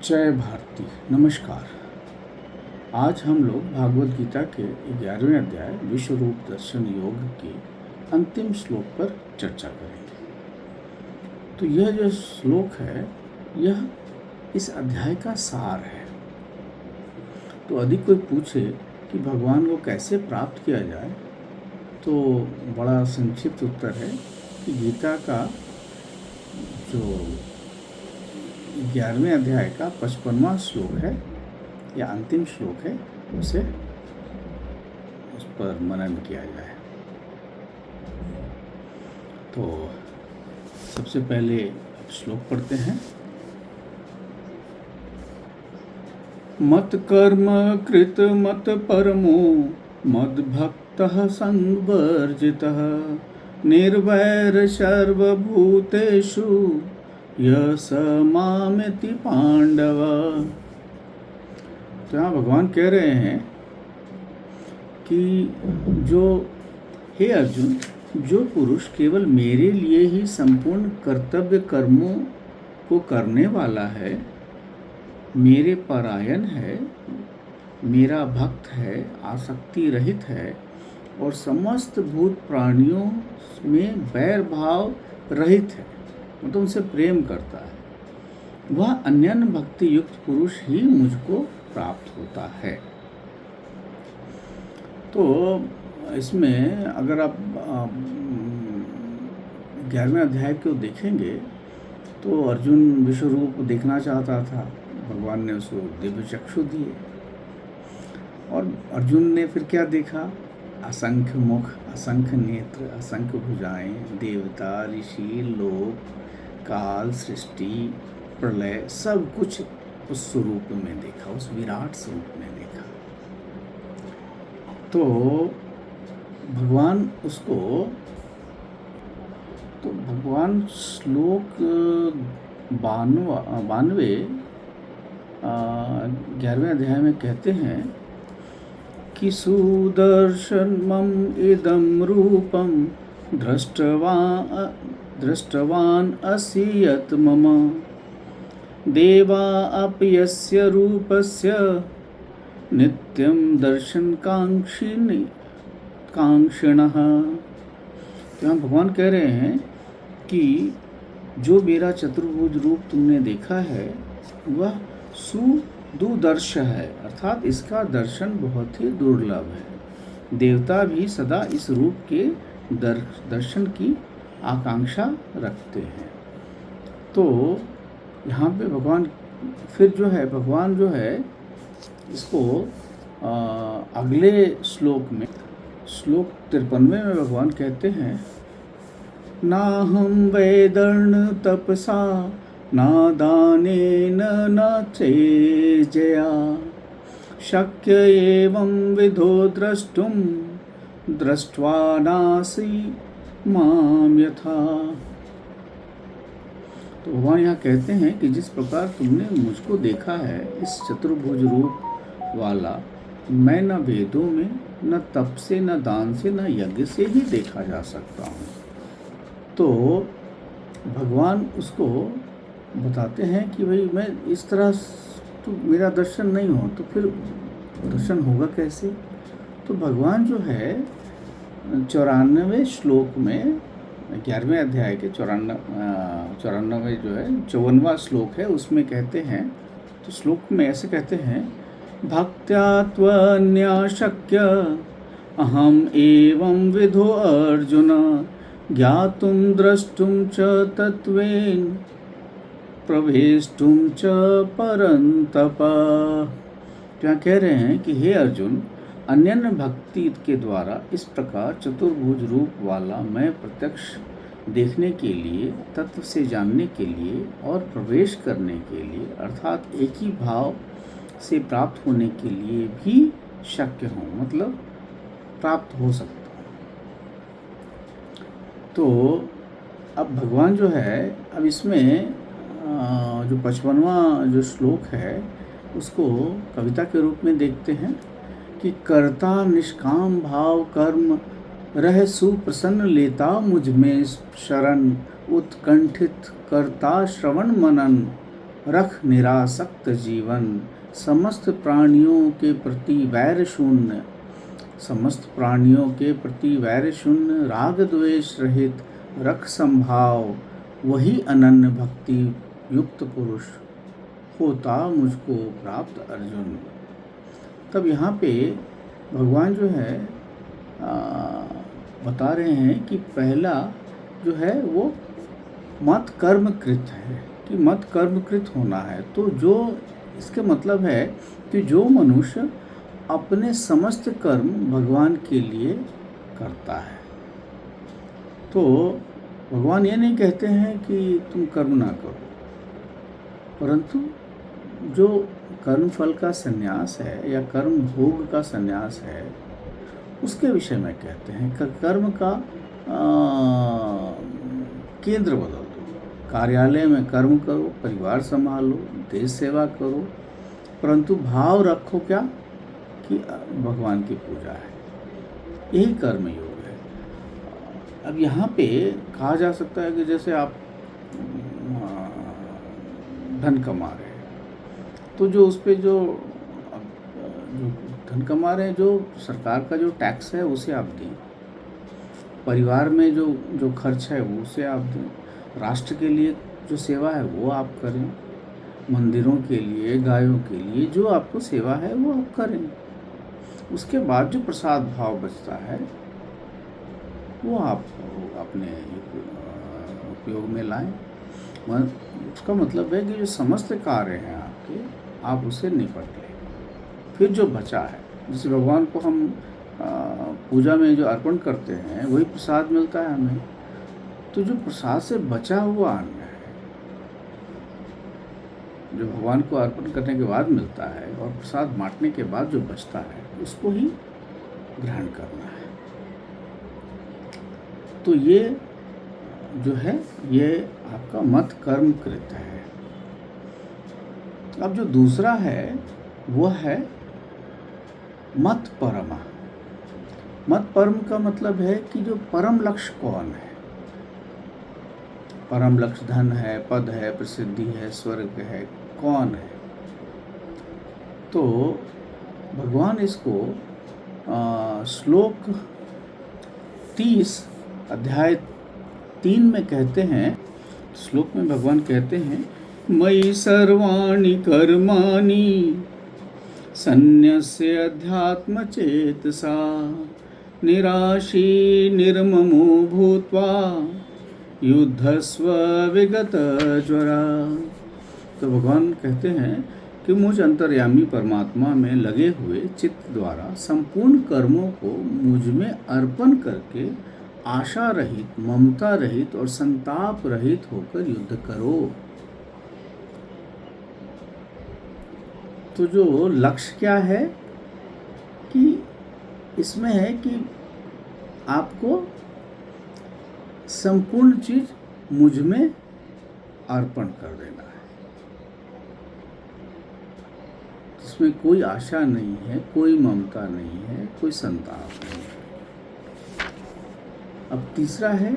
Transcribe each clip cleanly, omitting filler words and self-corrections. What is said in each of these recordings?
जय भारती। नमस्कार। आज हम लोग भागवत गीता के 11वें अध्याय विश्व रूप दर्शन योग के अंतिम श्लोक पर चर्चा करेंगे। तो यह जो श्लोक है यह इस अध्याय का सार है। तो यदि कोई पूछे कि भगवान को कैसे प्राप्त किया जाए तो बड़ा संक्षिप्त उत्तर है कि गीता का जो 11वें अध्याय का 55वां श्लोक है या अंतिम श्लोक है उस पर मनन किया जाए। तो सबसे पहले श्लोक पढ़ते हैं। मत कर्म कृत मत परमो मद भक्तः संवर्जितः निर्वैर सर्वभूतेषु यह स मामेति पांडव। तो यहाँ भगवान कह रहे हैं कि हे अर्जुन, जो पुरुष केवल मेरे लिए ही संपूर्ण कर्तव्य कर्मों को करने वाला है, मेरे परायण है, मेरा भक्त है, आसक्ति रहित है और समस्त भूत प्राणियों में वैर भाव रहित है, मतलब उनसे प्रेम करता है, वह अन्यन भक्ति युक्त पुरुष ही मुझको प्राप्त होता है। तो इसमें अगर आप 11वें अध्याय को देखेंगे तो अर्जुन विश्व रूप देखना चाहता था, भगवान ने उसको दिव्य चक्षु दिए और अर्जुन ने फिर क्या देखा? असंख्य मुख, असंख्य नेत्र, असंख्य भुजाएं, देवता, ऋषि, लोक, काल, सृष्टि, प्रलय, सब कुछ उस स्वरूप में देखा, उस विराट स्वरूप में देखा। तो भगवान श्लोक 92 11वें अध्याय में कहते हैं कि सुदर्शनम इदं रूपम दृष्टवान असि यत् मम देवा अपि यस्य रूपस्य नित्यं दर्शन कांक्षिणः। तो यहाँ भगवान कह रहे हैं कि जो मेरा चतुर्भुज रूप तुमने देखा है वह सुदुदर्श है, अर्थात इसका दर्शन बहुत ही दुर्लभ है। देवता भी सदा इस रूप के दर्शन की आकांक्षा रखते हैं। तो यहाँ पे भगवान जो है इसको अगले श्लोक में, श्लोक 53 में भगवान कहते हैं, नाहं वैदर्न तपसा न दानेन न चेजया शक्य एवं विधो द्रष्टुं दृष्ट्वा नासि माम यथा। तो भगवान यहाँ कहते हैं कि जिस प्रकार तुमने मुझको देखा है इस चतुर्भुज रूप वाला, मैं न वेदों में, न तप से, न दान से, न यज्ञ से ही देखा जा सकता हूँ। तो भगवान उसको बताते हैं कि भाई मैं इस तरह तो मेरा दर्शन नहीं हो तो फिर दर्शन होगा कैसे? तो भगवान जो है 94वें श्लोक में, 11वें अध्याय के 94 जो है 54वां श्लोक है, उसमें कहते हैं, तो श्लोक में ऐसे कहते हैं, भक्त्या त्वन्याशक्य अहम एवं विधो अर्जुन ज्ञातुं द्रष्टुं च तत्त्वेन प्रवेष्टुं च परन्तप। क्या कह रहे हैं कि हे अर्जुन, अन्यन्य भक्ति के द्वारा इस प्रकार चतुर्भुज रूप वाला मैं प्रत्यक्ष देखने के लिए, तत्व से जानने के लिए और प्रवेश करने के लिए, अर्थात एक ही भाव से प्राप्त होने के लिए भी शक्य हूँ, मतलब प्राप्त हो सकता हूँ। तो अब भगवान जो है, अब इसमें जो 55वां जो श्लोक है उसको कविता के रूप में देखते हैं कि कर्ता निष्काम भाव कर्म रह सुप्रसन्न लेता मुझ में शरण उत्कंठित करता श्रवण मनन रख निरासक्त जीवन, समस्त प्राणियों के प्रति वैर शून्य, समस्त प्राणियों के प्रति वैर शून्य, राग द्वेष रहित रख संभाव, वही अनन्य भक्ति युक्त पुरुष होता मुझको प्राप्त अर्जुन। तब यहाँ पे भगवान जो है बता रहे हैं कि पहला जो है वो मत कर्मकृत है, कि मत कर्मकृत होना है। तो जो इसके मतलब है कि जो मनुष्य अपने समस्त कर्म भगवान के लिए करता है, तो भगवान ये नहीं कहते हैं कि तुम कर्म ना करो, परंतु जो कर्म फल का संन्यास है या कर्म भोग का संन्यास है उसके विषय में कहते हैं। कर्म का केंद्र बदल दो, कार्यालय में कर्म करो, परिवार संभालो, देश सेवा करो, परंतु भाव रखो क्या कि भगवान की पूजा है, यही कर्म योग है। अब यहाँ पे कहा जा सकता है कि जैसे आप धन कमा रहे हैं, तो जो उस पर जो धन कमा रहे हैं, जो सरकार का जो टैक्स है उसे आप दें, परिवार में जो खर्च है वो उसे आप दें, राष्ट्र के लिए जो सेवा है वो आप करें, मंदिरों के लिए, गायों के लिए जो आपको सेवा है वो आप करें। उसके बाद जो प्रसाद भाव बचता है वो आप अपने उपयोग में लाएं। उसका मतलब है कि जो समस्त कार्य हैं आपके, आप उसे निपट लें। फिर जो बचा है, जिस भगवान को हम पूजा में जो अर्पण करते हैं वही प्रसाद मिलता है हमें, तो जो प्रसाद से बचा हुआ अन्न है जो भगवान को अर्पण करने के बाद मिलता है और प्रसाद बांटने के बाद जो बचता है उसको ही ग्रहण करना है। तो ये जो है ये आपका मत कर्म कृत है। अब जो दूसरा है वो है मत परमा। मत परम का मतलब है कि जो परम लक्ष्य कौन है। परम लक्ष्य धन है, पद है, प्रसिद्धि है, स्वर्ग है, कौन है। तो भगवान इसको श्लोक 30 अध्याय 3 में कहते हैं। श्लोक में भगवान कहते हैं, मयि सर्वाणि कर्माणि सन्न्यस्य अध्यात्मचेतसा निराशी निर्ममो भूत्वा युद्धस्व विगत ज्वरा। तो भगवान कहते हैं कि मुझ अंतर्यामी परमात्मा में लगे हुए चित्त द्वारा संपूर्ण कर्मों को मुझ में अर्पण करके आशा रहित, ममता रहित और संताप रहित होकर युद्ध करो। तो जो लक्ष्य क्या है कि इसमें है कि आपको संपूर्ण चीज मुझ में अर्पण कर देना है, इसमें कोई आशा नहीं है, कोई ममता नहीं है, कोई संताप नहीं है। अब तीसरा है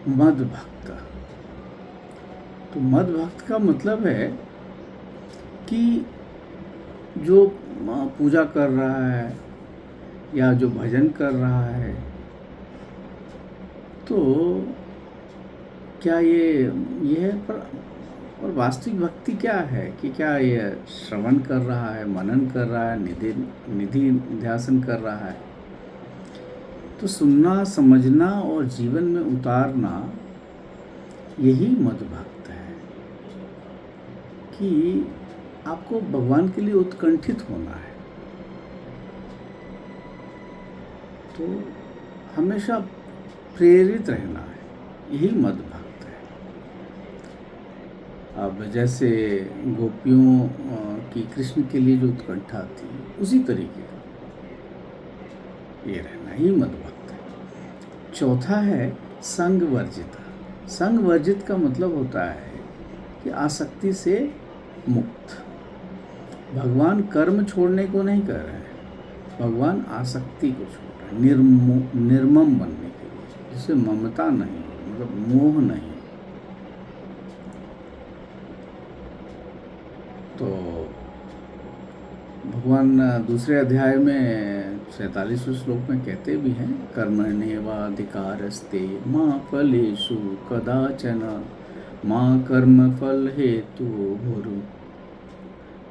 मद भक्त। तो मद भक्त का मतलब है कि जो पूजा कर रहा है या जो भजन कर रहा है, तो क्या ये है और वास्तविक भक्ति क्या है कि क्या ये श्रवण कर रहा है, मनन कर रहा है, निधि ध्यासन कर रहा है। तो सुनना, समझना और जीवन में उतारना यही मद भक्त है कि आपको भगवान के लिए उत्कंठित होना है। तो हमेशा प्रेरित रहना है, यही मद भक्त है। अब जैसे गोपियों की कृष्ण के लिए जो उत्कंठा थी, उसी तरीके का ये रहना ही मद भक्त है। चौथा है संग वर्जित। संग वर्जित का मतलब होता है कि आसक्ति से मुक्त। भगवान कर्म छोड़ने को नहीं कह रहे हैं, भगवान आसक्ति को छोड़ रहे हैं, निर्मम बनने के लिए, जिसे ममता नहीं, मतलब मोह नहीं। तो भगवान दूसरे अध्याय में 47वें श्लोक में कहते भी हैं, कर्मण्येवाधिकारस्ते मा फलेषु कदाचन मा कर्म फल हेतु भुरु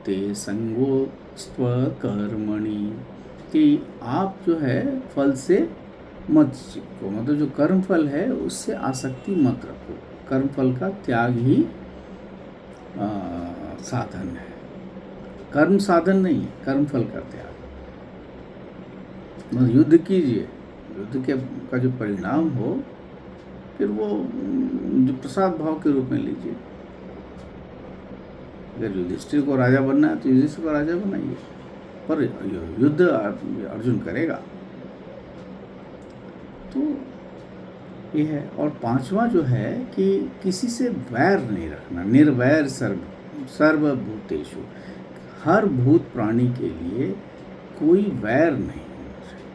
ते संगोस्त्वकर्मणि, कि आप जो है फल से मत चिपको, मतलब जो कर्म फल है उससे आसक्ति मत रखो। कर्म फल का त्याग ही साधन है, कर्म साधन नहीं है, कर्म फल का त्याग। मतलब युद्ध कीजिए, युद्ध का जो परिणाम हो फिर वो जो प्रसाद भाव के रूप में लीजिए। अगर युधिष्ठिर को राजा बनना है तो युधिष्ठिर को राजा बनाइए, पर युद्ध अर्जुन करेगा। तो ये है। और पांचवा जो है कि किसी से वैर नहीं रखना, निर्वैर सर्वभूतेषु, हर भूत प्राणी के लिए कोई वैर नहीं होना चाहिए।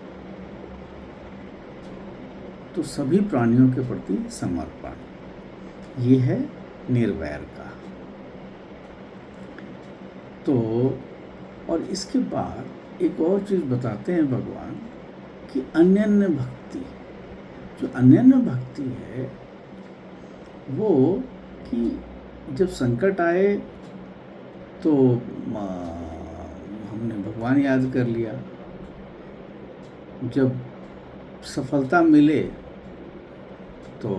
तो सभी प्राणियों के प्रति समर्पण, ये है निर्वैर का। तो और इसके बाद एक और चीज़ बताते हैं भगवान कि अन्यन्य भक्ति, जो अन्यन्य भक्ति है वो कि जब संकट आए तो हमने भगवान याद कर लिया, जब सफलता मिले तो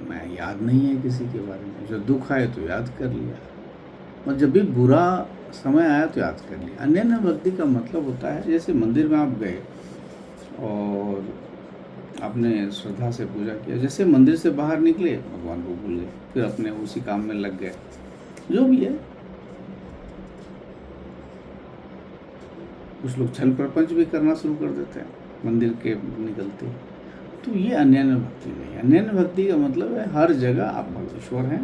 मैं याद नहीं है किसी के बारे में, जो दुख आए तो याद कर लिया, और जब भी बुरा समय आया तो याद कर लिया। अन्यन्य भक्ति का मतलब होता है जैसे मंदिर में आप गए और आपने श्रद्धा से पूजा किया, जैसे मंदिर से बाहर निकले भगवान को भूल गए, फिर अपने उसी काम में लग गए, जो भी है। कुछ लोग छल प्रपंच भी करना शुरू कर देते हैं मंदिर के निकलते। तो ये अन्यन्य भक्ति नहीं है। अन्यन्य भक्ति का मतलब है हर जगह आप भगवेश्वर हैं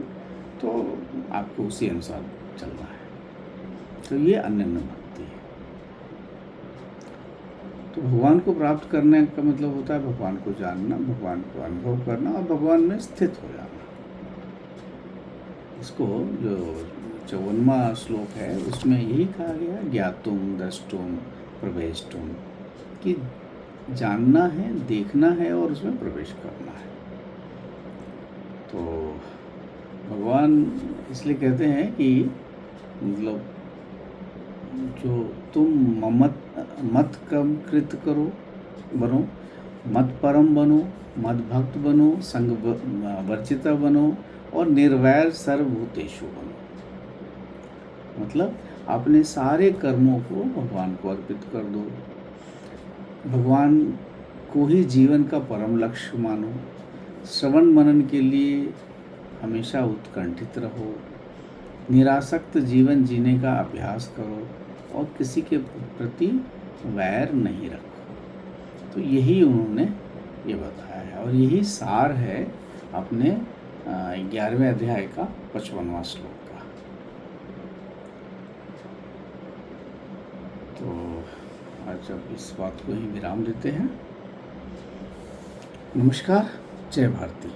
तो आपको उसी अनुसार चलना है, तो ये अन्यन्य भक्ति है। तो भगवान को प्राप्त करने का मतलब होता है भगवान को जानना, भगवान को अनुभव करना और भगवान में स्थित हो जाना। इसको जो 54वां श्लोक है उसमें यही कहा गया, ज्ञातुम द्रष्टुम प्रवेष्टुम, कि जानना है, देखना है और उसमें प्रवेश करना है। तो भगवान इसलिए कहते हैं कि मतलब जो तुम मत कम कृत करो बनो, मत परम बनो, मत भक्त बनो, संग वर्जिता बनो और निर्वैर सर्वभूतेषु बनो। मतलब अपने सारे कर्मों को भगवान को अर्पित कर दो, भगवान को ही जीवन का परम लक्ष्य मानो, श्रवण मनन के लिए हमेशा उत्कंठित रहो, निरासक्त जीवन जीने का अभ्यास करो और किसी के प्रति वैर नहीं रखो। तो यही उन्होंने ये बताया है और यही सार है अपने 11वें अध्याय का 55वां श्लोक का। तो आज अब इस बात को ही विराम देते हैं। नमस्कार, जय भारती।